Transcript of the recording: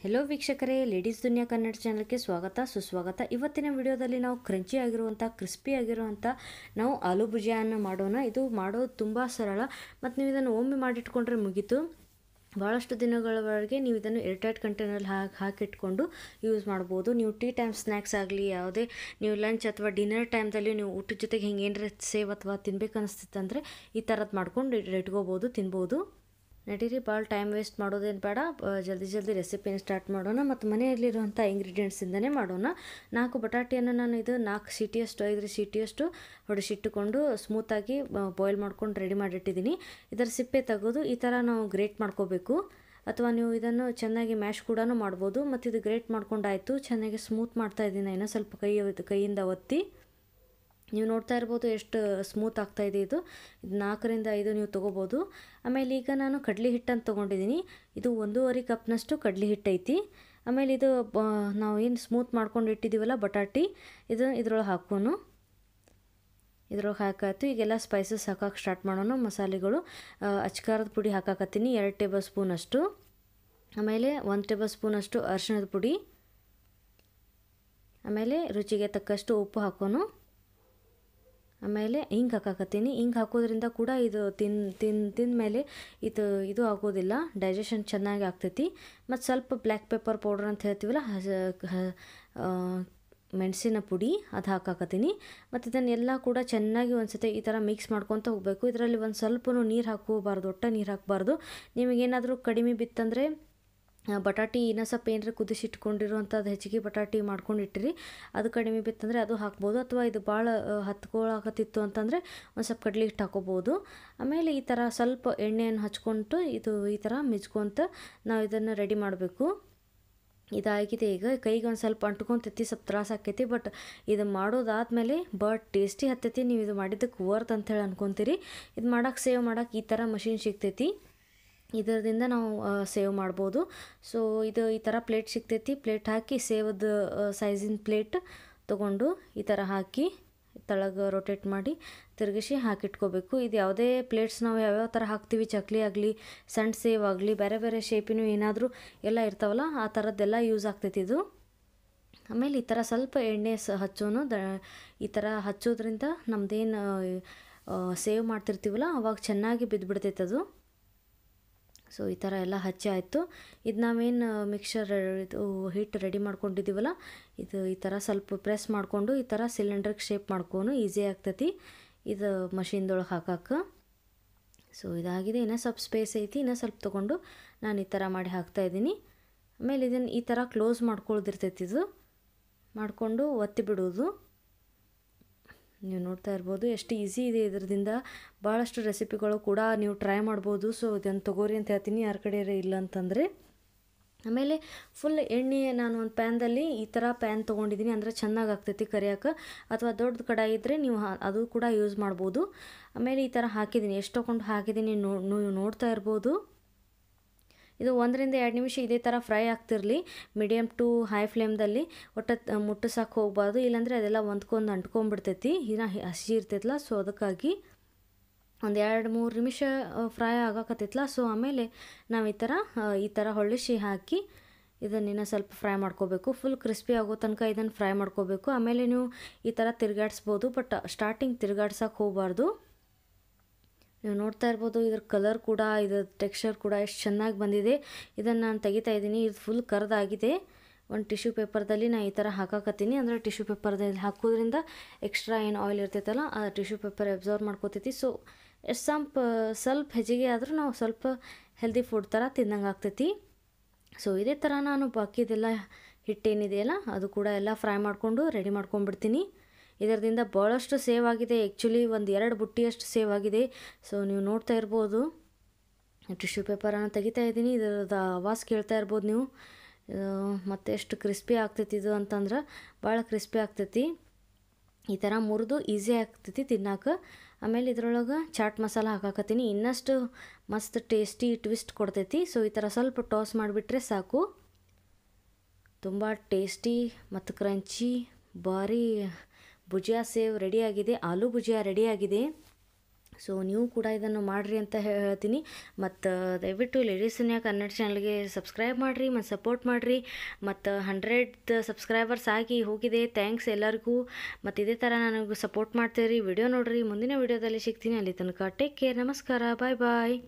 Hello ವೀಕ್ಷಕರೇ, ladies ದುನಿಯಾ ಕನ್ನಡ ಚಾನಲ್ಗೆ ಸ್ವಾಗತ ಸುಸ್ವಾಗತ. ಇವತ್ತಿನ ವಿಡಿಯೋದಲ್ಲಿ ನಾವು ಕ್ರಂಚಿ ಆಗಿರುವಂಥ ಕ್ರಿಸ್ಪಿ ಆಗಿರುವಂಥ ನಾವು ಆಲೂ ಭುಜಿಯನ್ನು ಮಾಡೋಣ. ಇದು ಮಾಡೋದು ತುಂಬ ಸರಳ ಮತ್ತು ನೀವು ಇದನ್ನು ಒಮ್ಮೆ ಮಾಡಿಟ್ಕೊಂಡ್ರೆ ಮುಗೀತು. ಭಾಳಷ್ಟು ದಿನಗಳವರೆಗೆ ನೀವು ಇದನ್ನು ಏರ್ಟೈಟ್ ಕಂಟೈನಲ್ಲಿ ಹಾಕಿಟ್ಕೊಂಡು ಯೂಸ್ ಮಾಡ್ಬೋದು. ನೀವು ಟೀ ಟೈಮ್ ಸ್ನ್ಯಾಕ್ಸ್ ಆಗಲಿ, ಯಾವುದೇ ನೀವು ಲಂಚ್ ಅಥವಾ ಡಿನ್ನರ್ ಟೈಮ್ದಲ್ಲಿ ನೀವು ಊಟದ ಜೊತೆಗೆ ಹಿಂಗೆ ಏನರ ಸೇವ್ ಅಥವಾ ತಿನ್ಬೇಕು ಅನಿಸ್ತಿತ್ತಂದರೆ ಈ ಥರದ್ದು ಮಾಡ್ಕೊಂಡು ಇಟ್ಕೋಬೋದು, ತಿನ್ಬೋದು. ನಡೀರಿ, ಭಾಳ ಟೈಮ್ ವೇಸ್ಟ್ ಮಾಡೋದೇನು ಬೇಡ, ಜಲ್ದಿ ರೆಸಿಪಿನ ಸ್ಟಾರ್ಟ್ ಮಾಡೋಣ. ಮತ್ತು ಮನೆಯಲ್ಲಿರುವಂಥ ಇಂಗ್ರೀಡಿಯೆಂಟ್ಸಿಂದನೇ ಮಾಡೋಣ. 4 ಬಟಾಟೆಯನ್ನು ನಾನು ಇದು 4 ಸೀಟಿಯಷ್ಟು 5 ಸೀಟಿಯಷ್ಟು ಹೊಡಿಸಿಟ್ಟುಕೊಂಡು ಸ್ಮೂತಾಗಿ ಬಾಯ್ಲ್ ಮಾಡ್ಕೊಂಡು ರೆಡಿ ಮಾಡಿಟ್ಟಿದ್ದೀನಿ. ಇದರ ಸಿಪ್ಪೆ ತೆಗೆದು ಈ ಥರ ನಾವು ಗ್ರೇಟ್ ಮಾಡ್ಕೋಬೇಕು, ಅಥವಾ ನೀವು ಇದನ್ನು ಚೆನ್ನಾಗಿ ಮ್ಯಾಶ್ ಕೂಡ ಮಾಡ್ಬೋದು. ಮತ್ತು ಇದು ಗ್ರೇಟ್ ಮಾಡ್ಕೊಂಡಾಯಿತು, ಚೆನ್ನಾಗಿ ಸ್ಮೂತ್ ಮಾಡ್ತಾಯಿದ್ದೀನಿ. ಇನ್ನೂ ಸ್ವಲ್ಪ ಕೈಯಿಂದ ಒತ್ತಿ ನೀವು ನೋಡ್ತಾ ಇರ್ಬೋದು ಎಷ್ಟು ಸ್ಮೂತ್ ಆಗ್ತಾಯಿದೆ. ಇದು 4 ರಿಂದ 5 ನೀವು ತೊಗೋಬೋದು. ಆಮೇಲೆ ಈಗ ನಾನು ಕಡಲೆ ಹಿಟ್ಟನ್ನು ತೊಗೊಂಡಿದ್ದೀನಿ. ಇದು 1.5 ಕಪ್ನಷ್ಟು ಕಡಲೆ ಹಿಟ್ಟು ಐತಿ. ಆಮೇಲೆ ಇದು ನಾವು ಏನು ಸ್ಮೂತ್ ಮಾಡ್ಕೊಂಡು ಇಟ್ಟಿದ್ದೀವಲ್ಲ ಬಟಾಟಿ, ಇದ್ರೊಳಗೆ ಹಾಕೋನು. ಇದ್ರೊಳಗೆ ಹಾಕಾಯ್ತು. ಈಗೆಲ್ಲ ಸ್ಪೈಸಸ್ ಹಾಕೋಕೆ ಸ್ಟಾರ್ಟ್ ಮಾಡೋಣ. ಮಸಾಲೆಗಳು, ಅಚ್ಕಾರದ ಪುಡಿ ಹಾಕಾಕತ್ತೀನಿ 2 ಟೇಬಲ್ ಸ್ಪೂನಷ್ಟು. ಆಮೇಲೆ 1 ಟೇಬಲ್ ಸ್ಪೂನಷ್ಟು ಅರಿಶಿಣದ ಪುಡಿ. ಆಮೇಲೆ ರುಚಿಗೆ ತಕ್ಕಷ್ಟು ಉಪ್ಪು ಹಾಕೋನು. ಆಮೇಲೆ ಹಿಂಗೆ ಹಾಕಾಕತ್ತೀನಿ. ಹಿಂಗೆ ಹಾಕೋದ್ರಿಂದ ಕೂಡ ಇದು ತಿಂದ ಮೇಲೆ ಇದು ಆಗೋದಿಲ್ಲ, ಡೈಜೆಷನ್ ಚೆನ್ನಾಗಿ ಆಗ್ತೈತಿ. ಮತ್ತು ಸ್ವಲ್ಪ ಬ್ಲ್ಯಾಕ್ ಪೆಪ್ಪರ್ ಪೌಡ್ರ್ ಅಂತ ಹೇಳ್ತೀವಲ್ಲ, ಮೆಣಸಿನ ಪುಡಿ, ಅದು ಹಾಕಾಕತ್ತೀನಿ. ಮತ್ತು ಇದನ್ನೆಲ್ಲ ಕೂಡ ಚೆನ್ನಾಗಿ ಒಂದ್ಸತಿ ಈ ಥರ ಮಿಕ್ಸ್ ಮಾಡ್ಕೊತ ಹೋಗಬೇಕು. ಇದರಲ್ಲಿ ಒಂದು ಸ್ವಲ್ಪನೂ ನೀರು ಹಾಕೋಬಾರ್ದು, ಒಟ್ಟು ನೀರು ಹಾಕಬಾರ್ದು. ನಿಮಗೇನಾದರೂ ಕಡಿಮೆ ಬಿತ್ತಂದರೆ ಬಟಾಟಿ ಇನ್ನೂ ಸ್ವಲ್ಪ ಏನರ ಕುದಿಸಿಟ್ಕೊಂಡಿರುವಂಥದ್ದು ಹೆಚ್ಚಿಗೆ ಬಟಾಟಿ ಮಾಡ್ಕೊಂಡು ಇಟ್ಟಿರಿ, ಅದು ಕಡಿಮೆ ಬಿತ್ತಂದರೆ ಅದು ಹಾಕ್ಬೋದು. ಅಥವಾ ಇದು ಭಾಳ ಹತ್ಕೊಳಕತ್ತಿತ್ತು ಅಂತಂದರೆ ಒಂದು ಸ್ವಲ್ಪ ಕಡಲೆ ಹಿಟ್ಟು ಹಾಕೋಬೋದು. ಆಮೇಲೆ ಈ ಥರ ಸ್ವಲ್ಪ ಎಣ್ಣೆಯನ್ನು ಹಚ್ಕೊಂಡು ಈ ಥರ ಮಿಜ್ಕೊಂತ ನಾವು ಇದನ್ನು ರೆಡಿ ಮಾಡಬೇಕು. ಇದಾಗಿದೆ. ಈಗ ಕೈಗೆ ಒಂದು ಸ್ವಲ್ಪ ಅಂಟ್ಕೊತೈತಿ, ಸ್ವಲ್ಪ ತ್ರಾಸ ಆಕೈತಿ. ಬಟ್ ಇದು ಮಾಡೋದಾದಮೇಲೆ ಟೇಸ್ಟಿ ಹತ್ತೈತಿ. ನೀವು ಇದು ಮಾಡಿದ್ದಕ್ಕೆ ವರ್ತ್ ಅಂತೇಳಿ ಅನ್ಕೊತೀರಿ. ಇದು ಮಾಡೋಕೆ ಸೇವ್ ಮಾಡೋಕೆ ಈ ಥರ ಮಷಿನ್ ಸಿಗ್ತೈತಿ, ಇದರಿಂದ ನಾವು ಸೇವ್ ಮಾಡ್ಬೋದು. ಸೊ ಇದು ಈ ಥರ ಪ್ಲೇಟ್ ಸಿಗ್ತೈತಿ. ಪ್ಲೇಟ್ ಹಾಕಿ ಸೇವದ ಸೈಜಿನ ಪ್ಲೇಟ್ ತೊಗೊಂಡು ಈ ಥರ ಹಾಕಿ ತಳಗೆ ರೊಟೇಟ್ ಮಾಡಿ ತಿರುಗಿಸಿ ಹಾಕಿಟ್ಕೋಬೇಕು. ಇದು ಯಾವುದೇ ಪ್ಲೇಟ್ಸ್ ನಾವು ಯಾವ್ಯಾವ ಥರ ಹಾಕ್ತೀವಿ, ಚಕ್ಲಿ ಆಗಲಿ, ಸಣ್ಣ ಸೇವ್ ಆಗಲಿ, ಬೇರೆ ಬೇರೆ ಶೇಪಿನೂ ಏನಾದರೂ ಎಲ್ಲ ಇರ್ತಾವಲ್ಲ, ಆ ಥರದ್ದೆಲ್ಲ ಯೂಸ್ ಆಗ್ತೈತಿ ಇದು. ಆಮೇಲೆ ಈ ಥರ ಸ್ವಲ್ಪ ಎಣ್ಣೆ ಹಚ್ಚೋನು. ಈ ಥರ ಹಚ್ಚೋದ್ರಿಂದ ನಮ್ಮದೇನು ಸೇವ್ ಮಾಡ್ತಿರ್ತೀವಲ್ಲ ಅವಾಗ ಚೆನ್ನಾಗಿ ಬಿದ್ದುಬಿಡ್ತೈತೆ ಅದು. ಸೊ ಈ ಥರ ಎಲ್ಲ ಹಚ್ಚಿ ಆಯಿತು. ಇದು ನಾವೇನು ಮಿಕ್ಸರ್ ಹಿಟ್ಟು ರೆಡಿ ಮಾಡ್ಕೊಂಡಿದ್ದೀವಲ್ಲ, ಇದು ಈ ಥರ ಸ್ವಲ್ಪ ಪ್ರೆಸ್ ಮಾಡಿಕೊಂಡು ಈ ಥರ ಸಿಲಿಂಡ್ರಿಗೆ ಶೇಪ್ ಮಾಡ್ಕೊಂಡು ಈಸಿ ಆಗ್ತೈತಿ ಇದು ಮಷಿನ್ದೊಳಗೆ ಹಾಕಕ್ಕೆ. ಸೊ ಇದಾಗಿದೆ. ಇನ್ನೂ ಸ್ವಲ್ಪ ಸ್ಪೇಸ್ ಐತಿ, ಇನ್ನೂ ಸ್ವಲ್ಪ ತೊಗೊಂಡು ನಾನು ಈ ಥರ ಮಾಡಿ ಹಾಕ್ತಾಯಿದ್ದೀನಿ. ಆಮೇಲೆ ಇದನ್ನು ಈ ಥರ ಕ್ಲೋಸ್ ಮಾಡ್ಕೊಳ್ದಿರ್ತೈತಿ. ಇದು ಮಾಡಿಕೊಂಡು ಒತ್ತಿ ಬಿಡೋದು. ನೀವು ನೋಡ್ತಾ ಇರ್ಬೋದು ಎಷ್ಟು ಈಸಿ ಇದೆ. ಇದರಿಂದ ಭಾಳಷ್ಟು ರೆಸಿಪಿಗಳು ಕೂಡ ನೀವು ಟ್ರೈ ಮಾಡ್ಬೋದು. ಸೊ ಇದನ್ನು ತೊಗೋರಿ ಅಂತ ಹೇಳ್ತೀನಿ, ಯಾರ ಕಡೆ ಇಲ್ಲ ಅಂತಂದರೆ. ಆಮೇಲೆ ಫುಲ್ ಎಣ್ಣೆ ನಾನು ಒಂದು ಪ್ಯಾನ್ದಲ್ಲಿ ಈ ಥರ ಪ್ಯಾನ್ ತೊಗೊಂಡಿದ್ದೀನಿ, ಅಂದರೆ ಚೆನ್ನಾಗಿ ಆಗ್ತೈತಿ ಕರಿಯೋಕೆ. ಅಥವಾ ದೊಡ್ಡ ಕಡಾಯಿ ಇದ್ದರೆ ನೀವು ಅದು ಕೂಡ ಯೂಸ್ ಮಾಡ್ಬೋದು. ಆಮೇಲೆ ಈ ಥರ ಹಾಕಿದ್ದೀನಿ, ಎಷ್ಟು ತೊಗೊಂಡು ಹಾಕಿದ್ದೀನಿ ನೀವು ನೋಡ್ತಾ ಇರ್ಬೋದು. ಇದು 1 ರಿಂದ 2 ನಿಮಿಷ ಇದೇ ಥರ ಫ್ರೈ ಆಗ್ತಿರಲಿ, ಮೀಡಿಯಮ್ ಟು ಹೈ ಫ್ಲೇಮ್ದಲ್ಲಿ. ಒಟ್ಟು ಮುಟ್ಟಿಸೋಕೆ ಹೋಗಬಾರ್ದು, ಇಲ್ಲಾಂದರೆ ಅದೆಲ್ಲ ಅಂಟ್ಕೊಂಡ್ಬಿಡ್ತೈತಿ, ಇನ್ನು ಹಸಿ ಇರ್ತೈತಲ್ಲ. ಸೊ ಅದಕ್ಕಾಗಿ ಒಂದು 2-3 ನಿಮಿಷ ಫ್ರೈ ಆಗಾಕತ್ತೈತಲ್ಲ. ಸೊ ಆಮೇಲೆ ನಾವು ಈ ಥರ ಹೊಳ್ಳಿಸಿ ಹಾಕಿ ಇದನ್ನಿನ್ನು ಸ್ವಲ್ಪ ಫ್ರೈ ಮಾಡ್ಕೋಬೇಕು. ಫುಲ್ ಕ್ರಿಸ್ಪಿ ಆಗೋ ತನಕ ಇದನ್ನು ಫ್ರೈ ಮಾಡ್ಕೋಬೇಕು. ಆಮೇಲೆ ನೀವು ಈ ಥರ ತಿರುಗಾಡಿಸ್ಬೋದು, ಬಟ್ ಸ್ಟಾರ್ಟಿಂಗ್ ತಿರುಗಾಡ್ಸೋಕೆ ಹೋಗಬಾರ್ದು. ನೀವು ನೋಡ್ತಾ ಇರ್ಬೋದು ಇದ್ರ ಕಲರ್ ಕೂಡ, ಇದ್ರ ಟೆಕ್ಸ್ಚರ್ ಕೂಡ ಎಷ್ಟು ಚೆನ್ನಾಗಿ ಬಂದಿದೆ. ಇದನ್ನು ನಾನು ತೆಗಿತಾ ಇದ್ದೀನಿ. ಇದು ಫುಲ್ ಕರ್ದಾಗಿದೆ. ಒಂದು ಟಿಶ್ಯೂ ಪೇಪರ್ದಲ್ಲಿ ನಾನು ಈ ಥರ ಹಾಕಾಕತ್ತೀನಿ, ಅಂದರೆ ಟಿಶ್ಯೂ ಪೇಪರ್ದಲ್ಲಿ ಹಾಕೋದ್ರಿಂದ ಎಕ್ಸ್ಟ್ರಾ ಏನು ಆಯಿಲ್ ಇರ್ತೈತಲ್ಲ ಆ ಟಿಶ್ಯೂ ಪೇಪರ್ ಅಬ್ಸರ್ವ್ ಮಾಡ್ಕೋತೈತಿ. ಸೊ ಸ್ವಲ್ಪ ಹೆಚ್ಚಿಗೆ ಆದರೂ ನಾವು ಸ್ವಲ್ಪ ಹೆಲ್ದಿ ಫುಡ್ ಥರ ತಿಂದಂಗೆ ಆಗ್ತೈತಿ. ಸೊ ಇದೇ ಥರ ನಾನು ಬಾಕಿದೆಲ್ಲ ಹಿಟ್ಟೇನಿದೆಯಲ್ಲ ಅದು ಕೂಡ ಎಲ್ಲ ಫ್ರೈ ಮಾಡಿಕೊಂಡು ರೆಡಿ ಮಾಡ್ಕೊಂಡ್ಬಿಡ್ತೀನಿ. ಇದರಿಂದ ಭಾಳಷ್ಟು ಸೇವ್ ಆಗಿದೆ. ಆ್ಯಕ್ಚುಲಿ 1-2 ಬುಟ್ಟಿಯಷ್ಟು ಸೇವ್ ಆಗಿದೆ. ಸೊ ನೀವು ನೋಡ್ತಾ ಇರ್ಬೋದು, ಟಿಶ್ಯೂ ಪೇಪರನ್ನು ತೆಗಿತಾ ಇದ್ದೀನಿ. ಇದರದ ಆವಾಜ್ ಕೇಳ್ತಾ ಇರ್ಬೋದು ನೀವು. ಮತ್ತು ಎಷ್ಟು ಕ್ರಿಸ್ಪಿ ಆಗ್ತೈತಿ ಇದು ಅಂತಂದ್ರೆ ಭಾಳ ಕ್ರಿಸ್ಪಿ ಆಗ್ತೈತಿ. ಈ ಥರ ಮುರಿದು ಈಸಿ ಆಗ್ತೈತಿ ತಿನ್ನೋಕೆ. ಆಮೇಲೆ ಇದ್ರೊಳಗೆ ಚಾಟ್ ಮಸಾಲ ಹಾಕಾಕತ್ತೀನಿ, ಇನ್ನಷ್ಟು ಮಸ್ತ್ ಟೇಸ್ಟಿ ಟ್ವಿಸ್ಟ್ ಕೊಡ್ತೈತಿ. ಸೊ ಈ ಥರ ಸ್ವಲ್ಪ ಟಾಸ್ ಮಾಡಿಬಿಟ್ರೆ ಸಾಕು. ತುಂಬ ಟೇಸ್ಟಿ ಮತ್ತು ಕ್ರಂಚಿ ಭಾರಿ ಭುಜಿಯಾ ಸೇವ್ ರೆಡಿಯಾಗಿದೆ, ಆಲೂ ಭುಜಿಯಾ ರೆಡಿಯಾಗಿದೆ. ಸೊ ನೀವು ಕೂಡ ಇದನ್ನು ಮಾಡಿರಿ ಅಂತ ಹೇಳ್ತೀನಿ. ಮತ್ತು ದಯವಿಟ್ಟು ಲೇಡೀಸ್ ದುನಿಯಾ ಕನ್ನಡ ಚಾನಲ್ಗೆ ಸಬ್ಸ್ಕ್ರೈಬ್ ಮಾಡಿರಿ ಮತ್ತು ಸಪೋರ್ಟ್ ಮಾಡಿರಿ. ಮತ್ತು 100 ಸಬ್ಸ್ಕ್ರೈಬರ್ಸ್ ಆಗಿ ಹೋಗಿದೆ. ಥ್ಯಾಂಕ್ಸ್ ಎಲ್ಲರಿಗೂ. ಮತ್ತು ಇದೇ ಥರ ನನಗೆ ಸಪೋರ್ಟ್ ಮಾಡ್ತೀರಿ. ವಿಡಿಯೋ ನೋಡಿರಿ. ಮುಂದಿನ ವಿಡಿಯೋದಲ್ಲಿ ಸಿಗ್ತೀನಿ. ಅಲ್ಲಿ ತನಕ ಟೇಕ್ ಕೇರ್. ನಮಸ್ಕಾರ. ಬಾಯ್ ಬಾಯ್.